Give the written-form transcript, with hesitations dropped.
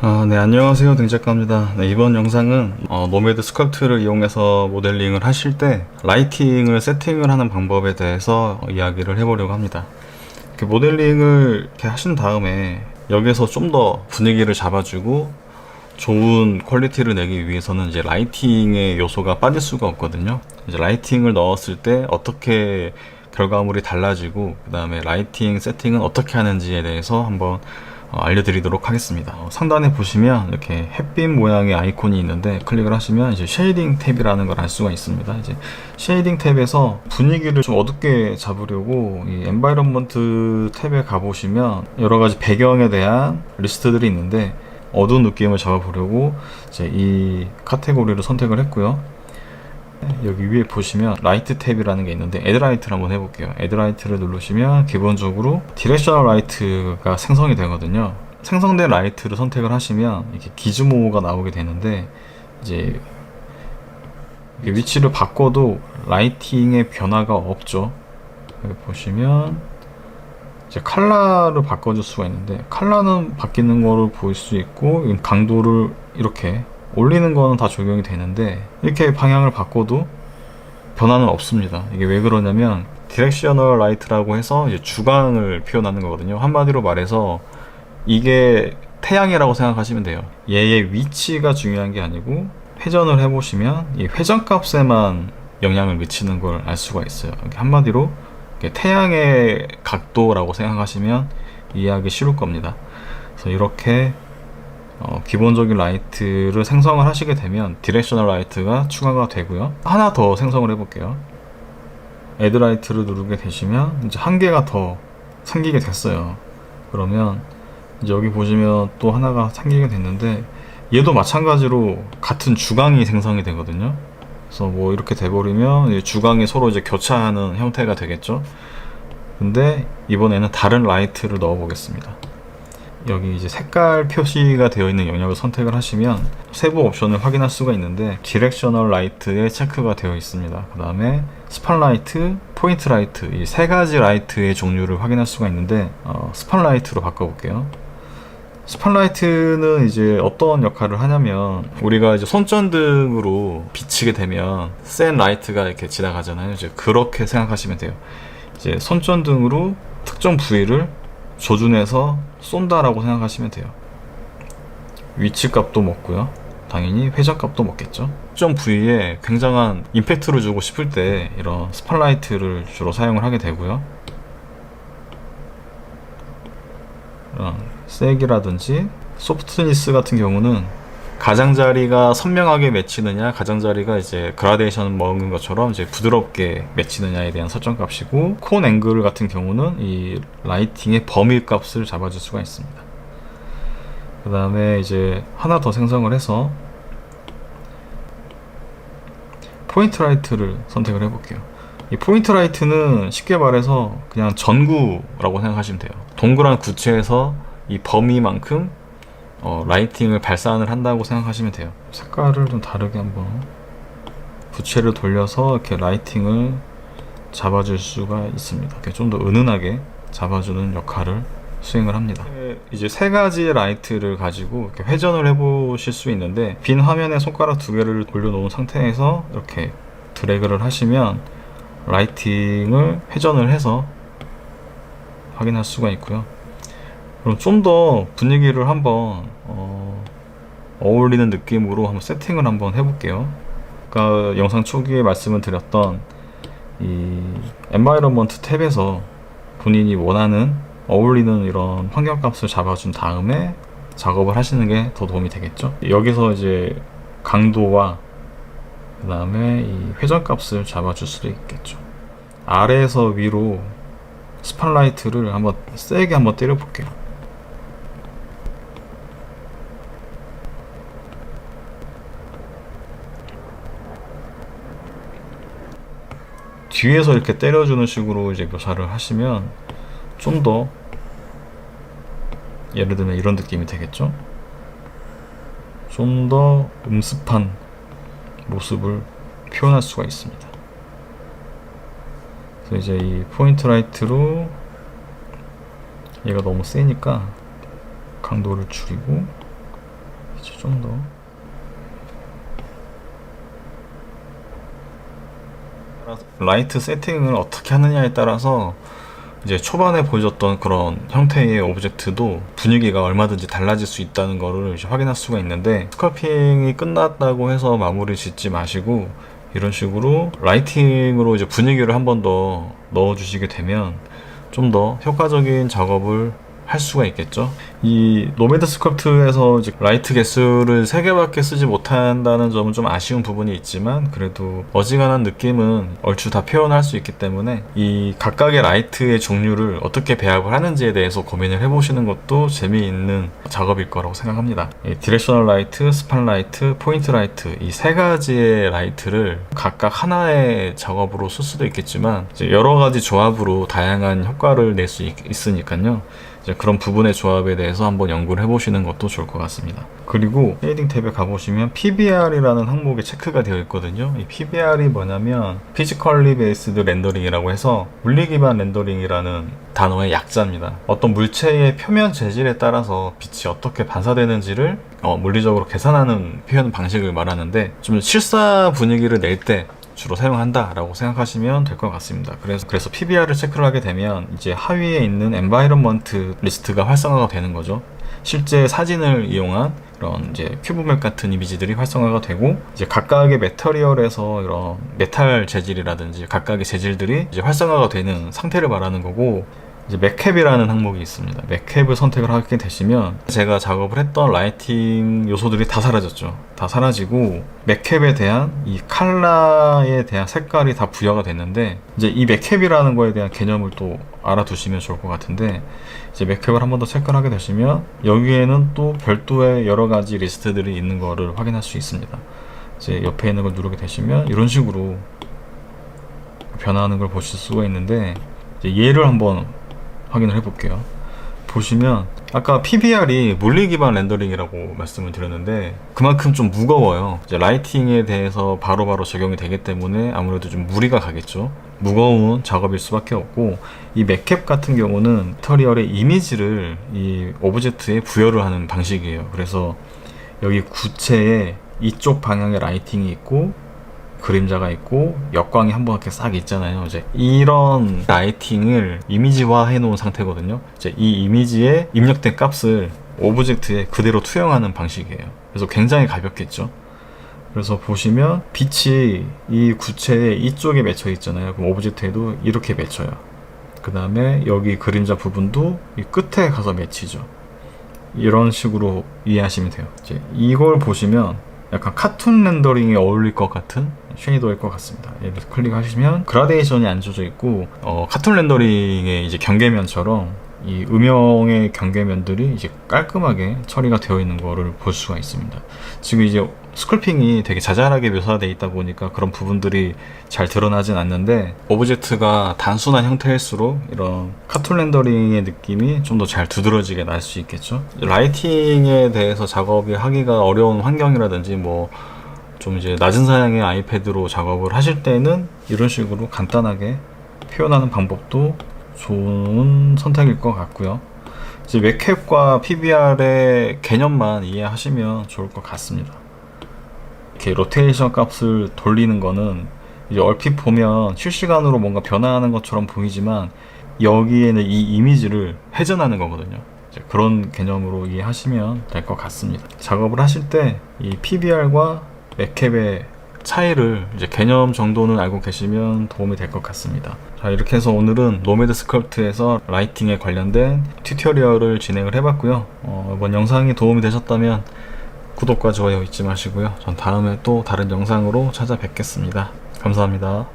네, 안녕하세요. 등작가입니다. 네, 이번 영상은 노매드 스컬프트를 이용해서 모델링을 하실 때 라이팅을 세팅을 하는 방법에 대해서 이야기를 해보려고 합니다. 이렇게 모델링을 이렇게 하신 다음에 여기서 좀 더 분위기를 잡아주고 좋은 퀄리티를 내기 위해서는 이제 라이팅의 요소가 빠질 수가 없거든요. 이제 라이팅을 넣었을 때 어떻게 결과물이 달라지고 그 다음에 라이팅 세팅은 어떻게 하는지에 대해서 한번 알려드리도록 하겠습니다. 상단에 보시면 이렇게 햇빛 모양의 아이콘이 있는데 클릭을 하시면 이제 쉐이딩 탭이라는 걸 알 수가 있습니다. 이제 쉐이딩 탭에서 분위기를 좀 어둡게 잡으려고 이 엔바이런먼트 탭에 가보시면 여러 가지 배경에 대한 리스트들이 있는데 어두운 느낌을 잡아보려고 이제 이 카테고리를 선택을 했고요. 여기 위에 보시면 라이트 탭이라는 게 있는데 애드 라이트를 한번 해볼게요. 애드 라이트를 누르시면 기본적으로 디렉셔널 라이트가 생성이 되거든요. 생성된 라이트를 선택을 하시면 이렇게 기즈모가 나오게 되는데 이제 위치를 바꿔도 라이팅의 변화가 없죠. 여기 보시면 이제 컬러를 바꿔줄 수가 있는데 컬러는 바뀌는 거를 볼 수 있고 강도를 이렇게 올리는 거는 다 적용이 되는데 이렇게 방향을 바꿔도 변화는 없습니다. 이게 왜 그러냐면 디렉셔널 라이트라고 해서 이제 주광을 표현하는 거거든요. 한마디로 말해서 이게 태양이라고 생각하시면 돼요. 얘의 위치가 중요한 게 아니고 회전을 해보시면 이 회전 값에만 영향을 미치는 걸 알 수가 있어요. 한마디로 태양의 각도라고 생각하시면 이해하기 쉬울 겁니다. 그래서 이렇게 기본적인 라이트를 생성을 하시게 되면 디렉셔널 라이트가 추가가 되고요. 하나 더 생성을 해볼게요. 애드 라이트를 누르게 되시면 이제 한 개가 더 생기게 됐어요. 그러면 이제 여기 보시면 또 하나가 생기게 됐는데 얘도 마찬가지로 같은 주광이 생성이 되거든요. 그래서 뭐 이렇게 돼버리면 주광이 서로 이제 교차하는 형태가 되겠죠. 근데 이번에는 다른 라이트를 넣어 보겠습니다. 여기 이제 색깔 표시가 되어 있는 영역을 선택을 하시면 세부 옵션을 확인할 수가 있는데 디렉셔널 라이트에 체크가 되어 있습니다. 그 다음에 스팟라이트, 포인트 라이트 이 세 가지 라이트의 종류를 확인할 수가 있는데 스팟라이트로 바꿔볼게요. 스팟라이트는 이제 어떤 역할을 하냐면 우리가 이제 손전등으로 비치게 되면 센 라이트가 이렇게 지나가잖아요. 이제 그렇게 생각하시면 돼요. 이제 손전등으로 특정 부위를 조준해서 쏜다라고 생각하시면 돼요. 위치 값도 먹고요. 당연히 회전 값도 먹겠죠. 특정 부위에 굉장한 임팩트를 주고 싶을 때 이런 스팟라이트를 주로 사용을 하게 되고요. 색이라든지 소프트니스 같은 경우는 가장자리가 선명하게 맺히느냐, 가장자리가 이제 그라데이션 먹은 것처럼 이제 부드럽게 맺히느냐에 대한 설정 값이고, 콘 앵글 같은 경우는 이 라이팅의 범위 값을 잡아줄 수가 있습니다. 그 다음에 이제 하나 더 생성을 해서 포인트 라이트를 선택을 해볼게요. 이 포인트 라이트는 쉽게 말해서 그냥 전구라고 생각하시면 돼요. 동그란 구체에서 이 범위만큼 라이팅을 발산을 한다고 생각하시면 돼요. 색깔을 좀 다르게 한번 부채를 돌려서 이렇게 라이팅을 잡아줄 수가 있습니다. 좀 더 은은하게 잡아주는 역할을 수행을 합니다. 이제 세 가지 라이트를 가지고 이렇게 회전을 해보실 수 있는데 빈 화면에 손가락 두 개를 올려놓은 상태에서 이렇게 드래그를 하시면 라이팅을 회전을 해서 확인할 수가 있고요. 그럼 좀 더 분위기를 한번 어울리는 느낌으로 한번 세팅을 한번 해볼게요. 아까 영상 초기에 말씀을 드렸던 이 엔바이런먼트 탭에서 본인이 원하는 어울리는 이런 환경값을 잡아준 다음에 작업을 하시는 게 더 도움이 되겠죠. 여기서 이제 강도와 그 다음에 이 회전값을 잡아줄 수도 있겠죠. 아래에서 위로 스팟라이트를 한번 세게 한번 때려 볼게요. 뒤에서 이렇게 때려주는 식으로 이제 묘사를 하시면 좀 더 예를 들면 이런 느낌이 되겠죠. 좀 더 음습한 모습을 표현할 수가 있습니다. 그래서 이제 이 포인트 라이트로 얘가 너무 세니까 강도를 줄이고 좀 더. 라이트 세팅을 어떻게 하느냐에 따라서 이제 초반에 보여줬던 그런 형태의 오브젝트도 분위기가 얼마든지 달라질 수 있다는 거를 이제 확인할 수가 있는데, 스컬핑이 끝났다고 해서 마무리 짓지 마시고 이런 식으로 라이팅으로 이제 분위기를 한 번 더 넣어 주시게 되면 좀 더 효과적인 작업을 할 수가 있겠죠. 이 노매드 스컬프트에서 이제 라이트 개수를 3개밖에 쓰지 못한다는 점은 좀 아쉬운 부분이 있지만, 그래도 어지간한 느낌은 얼추 다 표현할 수 있기 때문에 이 각각의 라이트의 종류를 어떻게 배합을 하는지에 대해서 고민을 해보시는 것도 재미있는 작업일 거라고 생각합니다. 디렉셔널 라이트, 스팟 라이트, 포인트 라이트, 이 3가지의 라이트를 각각 하나의 작업으로 쓸 수도 있겠지만 이제 여러 가지 조합으로 다양한 효과를 낼 수 있으니까요. 이제 그런 부분의 조합에 대해서 한번 연구를 해보시는 것도 좋을 것 같습니다. 그리고 쉐이딩 탭에 가보시면 PBR이라는 항목에 체크가 되어 있거든요. 이 PBR이 뭐냐면 Physically Based Rendering이라고 해서 물리 기반 렌더링이라는 단어의 약자입니다. 어떤 물체의 표면 재질에 따라서 빛이 어떻게 반사되는지를 물리적으로 계산하는 표현 방식을 말하는데, 좀 실사 분위기를 낼 때 주로 사용한다라고 생각하시면 될 것 같습니다. 그래서 PBR을 체크를 하게 되면 이제 하위에 있는 environment 리스트가 활성화가 되는 거죠. 실제 사진을 이용한 이런 이제 큐브맵 같은 이미지들이 활성화가 되고, 이제 각각의 매터리얼에서 이런 메탈 재질이라든지 각각의 재질들이 이제 활성화가 되는 상태를 말하는 거고, 이제 맥캡이라는 항목이 있습니다. 맥캡을 선택을 하게 되시면 제가 작업을 했던 라이팅 요소들이 다 사라졌죠. 다 사라지고 맥캡에 대한 이 컬러에 대한 색깔이 다 부여가 됐는데, 이제 이 맥캡이라는 거에 대한 개념을 또 알아두시면 좋을 것 같은데, 이제 맥캡을 한 번 더 체크를 하게 되시면 여기에는 또 별도의 여러 가지 리스트들이 있는 거를 확인할 수 있습니다. 이제 옆에 있는 걸 누르게 되시면 이런 식으로 변화하는 걸 보실 수가 있는데, 이제 얘를 한번 확인을 해볼게요. 보시면 아까 PBR이 물리 기반 렌더링이라고 말씀을 드렸는데 그만큼 좀 무거워요. 이제 라이팅에 대해서 바로바로 적용이 되기 때문에 아무래도 좀 무리가 가겠죠. 무거운 작업일 수밖에 없고, 이 맥캡 같은 경우는 머티리얼의 이미지를 이 오브젝트에 부여를 하는 방식이에요. 그래서 여기 구체에 이쪽 방향의 라이팅이 있고 그림자가 있고 역광이 한 번 이렇게 싹 있잖아요. 이제 이런 라이팅을 이미지화 해 놓은 상태거든요. 이제 이 이미지에 입력된 값을 오브젝트에 그대로 투영하는 방식이에요. 그래서 굉장히 가볍겠죠. 그래서 보시면 빛이 이 구체의 이쪽에 맺혀 있잖아요. 그럼 오브젝트에도 이렇게 맺혀요. 그 다음에 여기 그림자 부분도 이 끝에 가서 맺히죠. 이런 식으로 이해하시면 돼요. 이제 이걸 보시면 약간 카툰 렌더링에 어울릴 것 같은 쉐이더일 것 같습니다. 얘를 클릭하시면 그라데이션이 안 줘져 있고, 카툰 렌더링의 이제 경계면처럼 이 음영의 경계면들이 이제 깔끔하게 처리가 되어 있는 거를 볼 수가 있습니다. 지금 이제 스컬핑이 되게 자잘하게 묘사되어 있다 보니까 그런 부분들이 잘 드러나진 않는데, 오브젝트가 단순한 형태일수록 이런 카툰 렌더링의 느낌이 좀 더 잘 두드러지게 날 수 있겠죠. 라이팅에 대해서 작업이 하기가 어려운 환경이라든지 좀 이제 낮은 사양의 아이패드로 작업을 하실 때는 이런 식으로 간단하게 표현하는 방법도 좋은 선택일 것 같고요. 이제 맥캡과 PBR의 개념만 이해하시면 좋을 것 같습니다. 이렇게 로테이션 값을 돌리는 거는 이제 얼핏 보면 실시간으로 뭔가 변화하는 것처럼 보이지만 여기에는 이 이미지를 회전하는 거거든요. 이제 그런 개념으로 이해하시면 될 것 같습니다. 작업을 하실 때 이 PBR과 맥캡의 차이를 이제 개념 정도는 알고 계시면 도움이 될 것 같습니다. 자, 이렇게 해서 오늘은 노매드 스컬프트에서 라이팅에 관련된 튜토리얼을 진행을 해봤고요. 이번 영상이 도움이 되셨다면 구독과 좋아요 잊지 마시고요. 전 다음에 또 다른 영상으로 찾아뵙겠습니다. 감사합니다.